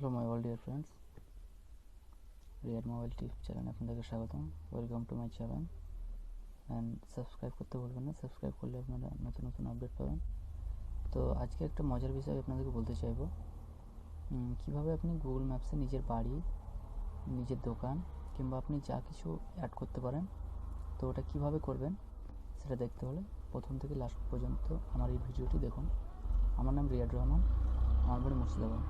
Hello my all dear friends, rear mobile tips চ্যানেলে আপনাদেরকে স্বাগতম। Welcome to my channel and subscribe করতে ভুলবেন না। সাবস্ক্রাইব করলে আপনারা নতুন নতুন আপডেট পাবেন। তো আজকে একটা মজার বিষয় আপনাদেরকে বলতে চাইবো, কীভাবে আপনি গুগল ম্যাপসে নিজের বাড়ি, নিজের দোকান কিংবা আপনি যা কিছু অ্যাড করতে পারেন, তো ওটা কীভাবে করবেন সেটা দেখতে হলে প্রথম থেকে লাস্ট পর্যন্ত আমার এই ভিডিওটি দেখুন। আমার নাম রিয়াদ রহমান, আমার বাড়ি মুর্শিদাবাদ।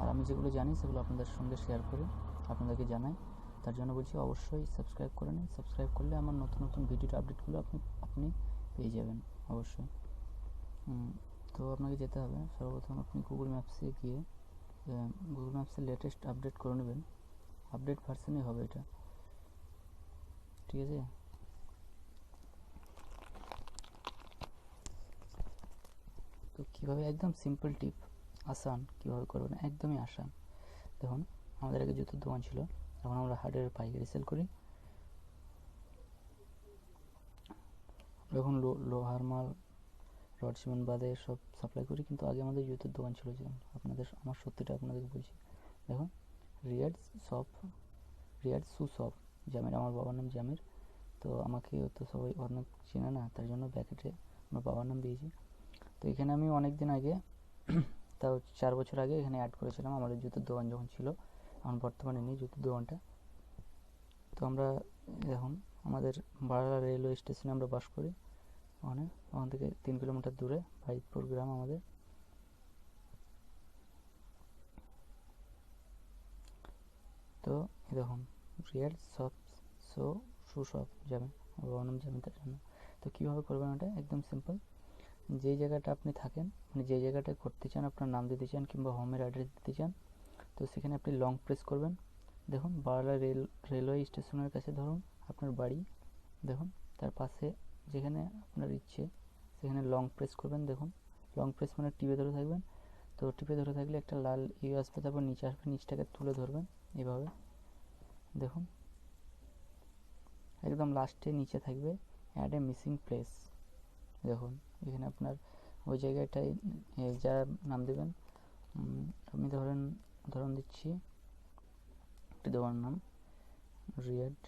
আর আমি যেগুলো জানি সেগুলো আপনাদের সঙ্গে শেয়ার করে আপনাদেরকে জানাই। তার জন্য বলছি অবশ্যই সাবস্ক্রাইব করে নিন। সাবস্ক্রাইব করলে আমার নতুন নতুন ভিডিওর আপডেটগুলো আপনি পেয়ে যাবেন অবশ্যই। তো আপনাকে যেতে হবে, সর্বপ্রথম আপনি গুগল ম্যাপসে গিয়ে গুগল ম্যাপসের লেটেস্ট আপডেট করে নেবেন। আপডেট ভার্সানই হবে এটা, ঠিক আছে? তো কীভাবে, একদম সিম্পল টিপ, আসান কীভাবে করবেন, একদমই আসান। দেখুন, আমাদের আগে জুতোর দোকান ছিল, এখন আমরা হার্ডওয়্যার পাইকারি সেল করি। এখন লোহার মাল, রড সিমেন্ট বাদে সব সাপ্লাই করি, কিন্তু আগে আমাদের জুতোর দোকান ছিল। যে আমার সত্যিটা আপনাদেরকে বলছি। দেখুন, রিয়াড শু শপ, জামির, আমার বাবার নাম জামির। তো আমাকে তো সবাই অনেক চেনে না, তার জন্য ব্যাকেটে আমার বাবার নাম দিয়েছি। তো এখানে আমি অনেক দিন আগে, তাও 4 বছর আগে এখানে অ্যাড করেছিলাম আমাদের জুতোর দোকান যখন ছিল। এখন বর্তমানে নেই জুতোর দোকানটা। তো আমরা এখন আমাদের বাড়লা রেলওয়ে স্টেশনে আমরা বাস করি। ওখান থেকে 3 কিলোমিটার দূরে ভাইদপুর গ্রাম আমাদের। তো দেখুন, রিয়াল শু শপ যাবেন, বাবার নাম যাবেন তার জন্য। তো কীভাবে করবেন ওটা, একদম সিম্পল। যেই জায়গাটা আপনি থাকেন, মানে যে জায়গাটায় করতে চান, আপনার নাম দিতে চান কিংবা হোমের অ্যাড্রেস দিতে চান, তো সেখানে আপনি লং প্রেস করবেন। দেখুন, বাড়লা রেলওয়ে স্টেশনের কাছে ধরুন আপনার বাড়ি। দেখুন, তার পাশে যেখানে আপনার ইচ্ছে সেখানে লং প্রেস করবেন। দেখুন, লং প্রেস মানে টিপে ধরে থাকবেন। তো টিপে ধরে থাকলে একটা লাল আসবে, তারপর নিচে আসবে, নিচটাকে তুলে ধরবেন এভাবে। দেখুন, একদম লাস্টে নিচে থাকবে অ্যাড এ মিসিং প্লেস। দেখুন, এখানে আপনার ওই জায়গাটায় যা নাম দেবেন। আমি ধরুন দিচ্ছি একটি দোকানের নাম, রিয়াড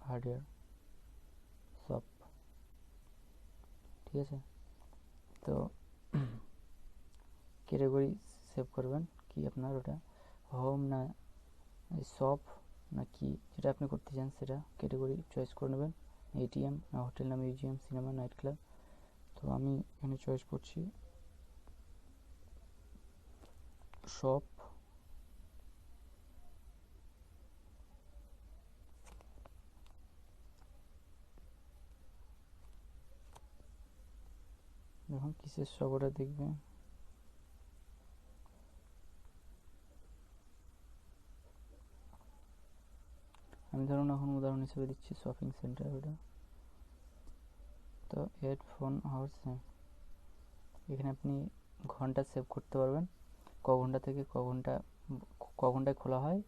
হার্ডওয়্যার শপ, ঠিক আছে? তো ক্যাটাগরি সেভ করবেন, কি আপনার ওটা হোম না শপ না কি, যেটা আপনি করতে চান সেটা ক্যাটাগরি চয়েস করে নেবেন। এটিএম না হোটেল না মিউজিয়াম, সিনেমা, নাইট ক্লাব। তো আমি এখানে চয়েস করছি শপ। দেখুন কিসের শপ ওটা দেখবে। আমি ধরুন এখন উদাহরণ হিসেবে দিচ্ছি শপিং সেন্টার ওটা। তো হেডফোন হাউস, এখানে আপনি ঘন্টা সেভ করতে পারবেন, ক ঘন্টা থেকে ক ঘন্টায় খোলা হয়,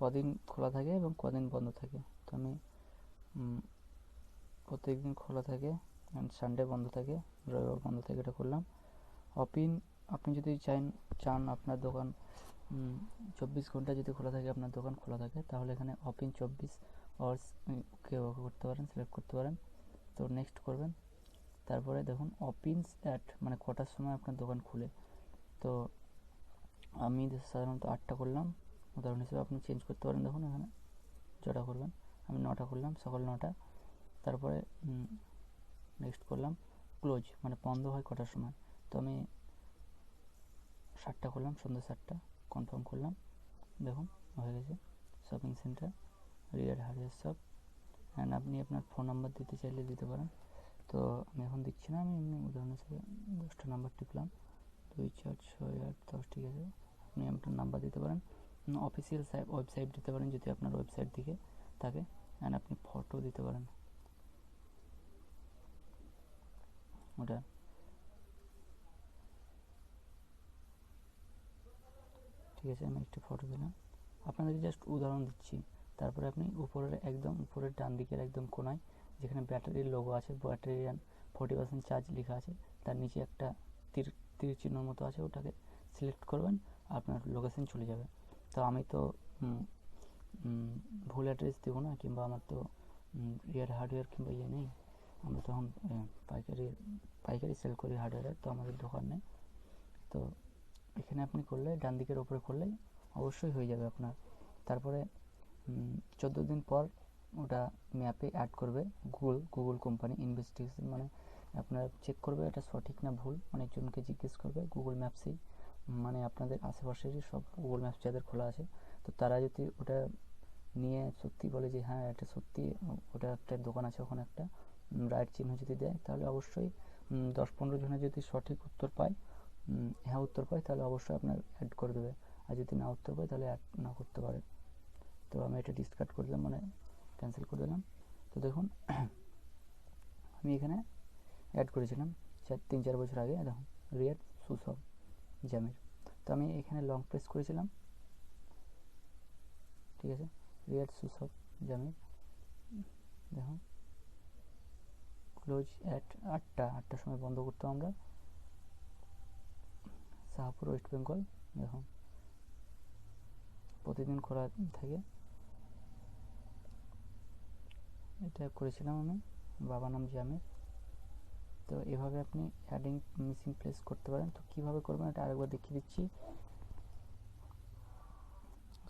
কদিন খোলা থাকে এবং কদিন বন্ধ থাকে। তো আমি প্রত্যেক দিন খোলা থাকে, সানডে বন্ধ থাকে, রবিবার বন্ধ থাকে, এটা করলাম। অপিন, আপনি যদি চান আপনার দোকান 24 ঘন্টা যদি খোলা থাকে, আপনার দোকান খোলা থাকে, তাহলে এখানে অপিন 24 আওয়ার্স করতে পারেন, সিলেক্ট করতে পারেন। তো নেক্সট করবেন। তারপরে দেখুন অপিনস অ্যাট, মানে কটার সময় আপনার দোকান খুলে। তো আমি সাধারণত 8টা করলাম উদাহরণ হিসেবে, আপনি চেঞ্জ করতে পারেন। দেখুন এখানে যেটা করবেন, আমি 9টা করলাম, সকাল 9টা। তারপরে নেক্সট করলাম ক্লোজ, মানে বন্ধ হয় কটার সময়। তো আমি 7টা করলাম, সন্ধ্যা 7টা, কনফার্ম করলাম। দেখুন হয়ে গেছে শপিং সেন্টার রিয়াড হার্ডওয়্যার শপ। অ্যান্ড আপনি আপনার ফোন নাম্বার দিতে চাইলে দিতে পারেন। তো আমি এখন দিচ্ছি না, আমি এমনি উদাহরণ হিসেবে 10টা নাম্বার টিপলাম, 2 4 6 8 10, ঠিক আছে? আপনি আপনার নাম্বার দিতে পারেন, অফিসিয়াল ওয়েবসাইট দিতে পারেন যদি আপনার ওয়েবসাইট দিকে থাকে, অ্যান্ড আপনি ফটো দিতে পারেন ওটা। ঠিক আছে, আমি একটি ফটো দিলাম, আপনাদেরকে জাস্ট উদাহরণ দিচ্ছি। তারপরে আপনি একদম উপরের ডান দিকের একদম কোনায় যেখানে ব্যাটারির লোগো আছে, ব্যাটারি 40% চার্জ লেখা আছে, তার নিচে একটা তীর চিহ্নর মতো আছে, ওটাকে সিলেক্ট করবেন, আপনার লোকেশন চলে যাবে। তো আমি তো ভুল অ্যাড্রেস দেবো না, কিংবা আমার তো রিয়ার হার্ডওয়্যার কিংবা ইয়ে নেই, আমরা তখন পাইকারি সেল করি হার্ডওয়্যারের, তো আমাদের দোকান নেই। তো এখানে আপনি করলে ডান দিকের ওপরে করলেই অবশ্যই হয়ে যাবে আপনার। তারপরে 14 দিন পর ওটা ম্যাপে অ্যাড করবে গুগল কোম্পানি ইনভেস্টিগেশন, মানে আপনার চেক করবে এটা সঠিক না ভুল, অনেকজনকে জিজ্ঞেস করবে গুগল ম্যাপসেই, মানে আপনাদের আশেপাশেরই সব গুগল ম্যাপস যাদের খোলা আছে, তো তারা যদি ওটা নিয়ে সত্যি বলে যে হ্যাঁ এটা সত্যি ওটা একটা দোকান আছে ওখানে একটা, রাইট চিহ্ন যদি দেয়, তাহলে অবশ্যই 10-15 জনে যদি সঠিক উত্তর পায়, হ্যাঁ উত্তর পায়, তাহলে অবশ্যই আপনার অ্যাড করে দেবে। আর যদি না উত্তর পায় তাহলে অ্যাড না করতে পারে। তো আমি এটা ডিসকার্ড করে দিলাম, মানে ক্যান্সেল করে দিলাম। তো দেখুন আমি এখানে অ্যাড করেছিলাম 3-4 বছর আগে, দেখুন রিয়াদ সুসব জামির। তো আমি এখানে লং প্রেস করেছিলাম, ঠিক আছে, রিয়াদ সুসব জামির। দেখুন ক্লোজ অ্যাট 8টার সময় বন্ধ করতাম আমরা, শাহপুর ওয়েস্ট বেঙ্গল। দেখুন প্রতিদিন খোলা থাকে, এটা করেছিলাম আমি, বাবার নাম জামির। তো এভাবে আপনি অ্যাডিং মিসিং প্লেস করতে পারেন। তো কীভাবে করবেন এটা আরেকবার দেখিয়ে দিচ্ছি।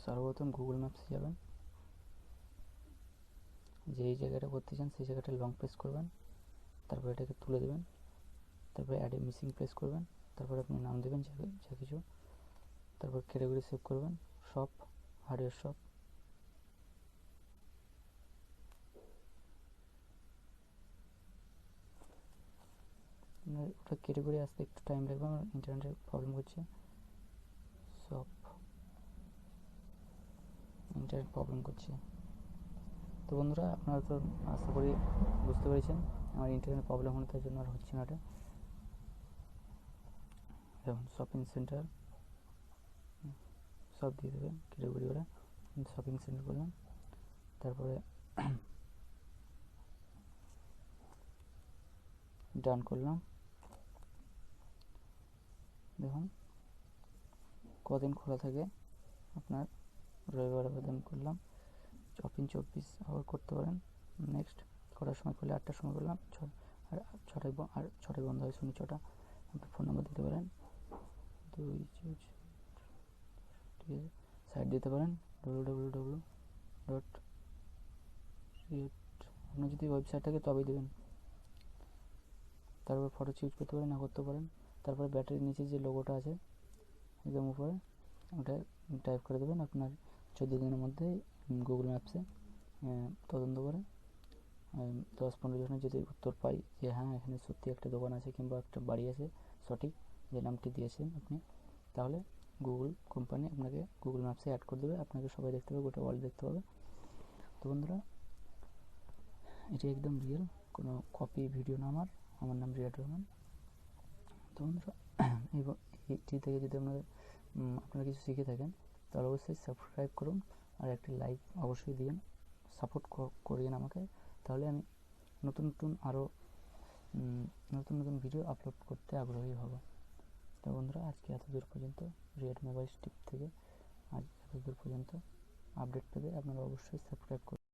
সর্বপ্রথম গুগল ম্যাপসে যাবেন, যেই জায়গাটা করতে চান সেই জায়গাটা লং প্রেস করবেন, তারপর এটাকে তুলে দেবেন, তারপরে অ্যাডে মিসিং প্লেস করবেন, তারপর আপনি নাম দেবেন যা কিছু, তারপর ক্যাটাগরি সেভ করবেন শপ, হার্ডওয়্যার শপ। ওটা ক্যাটাগরি আসতে একটু টাইম লাগবে, আমার ইন্টারনেটের প্রবলেম করছে, শপ ইন্টারনেট প্রবলেম করছে। তো বন্ধুরা আপনারা তো আশা করি বুঝতে পেরেছেন, আমার ইন্টারনেট প্রবলেম হলে তার জন্য আর হচ্ছে না এটা। দেখুন শপিং সেন্টার সব দিয়ে দেবেন ক্যাটাগরি ওরা, শপিং সেন্টার করলাম, তারপরে ডান করলাম। দেখুন কদিন খোলা থাকে আপনার, রবিবার আবেদন করলাম, শপিং 24 আবার করতে পারেন। নেক্সট কটার সময় করলে 8টার সময় করলাম, আর 6টায় বন্ধ হয়, শনি 6টা। আপনি ফোন নাম্বার দিতে পারেন 2, ঠিক আছে, সাইট দিতে পারেন www. আপনি যদি ওয়েবসাইট থাকে তবেই দেবেন। তারপর ফটো ইউজ করতে পারেন, না করতে পারেন। তারপরে ব্যাটারির নিচে যে লোগোটা আছে একদম উপরে, ওটা টাইপ করে দেবেন। আপনার 14 দিনের মধ্যে গুগল ম্যাপসে তদন্ত করে 10-15 জনের যদি উত্তর পাই যে হ্যাঁ এখানে সত্যি একটা দোকান আছে কিংবা একটা বাড়ি আছে সঠিক যে নামটি দিয়েছেন আপনি, তাহলে গুগল কোম্পানি আপনাকে গুগল ম্যাপসে অ্যাড করে দেবে, আপনাকে সবাই দেখতে পাবে, গোটা ওয়ার্ল্ড দেখতে পাবে। তো বন্ধুরা এটি একদম রিয়েল, কোনো কপি ভিডিও না, আমার নাম রিয়াদ রহমান। তো বন্ধুরা এইটি থেকে যদি আপনারা কিছু শিখে থাকেন তাহলে অবশ্যই সাবস্ক্রাইব করুন, আর একটি লাইক অবশ্যই দিন, সাপোর্ট করিয়েন আমাকে, তাহলে আমি আরও নতুন ভিডিও আপলোড করতে আগ্রহী হব। তো বন্ধুরা আজকে এতদূর পর্যন্ত, রিয়াদ মোবাইল টিপ থেকে আজ এতদূর পর্যন্ত। আপডেট পেতে আপনারা অবশ্যই সাবস্ক্রাইব করুন।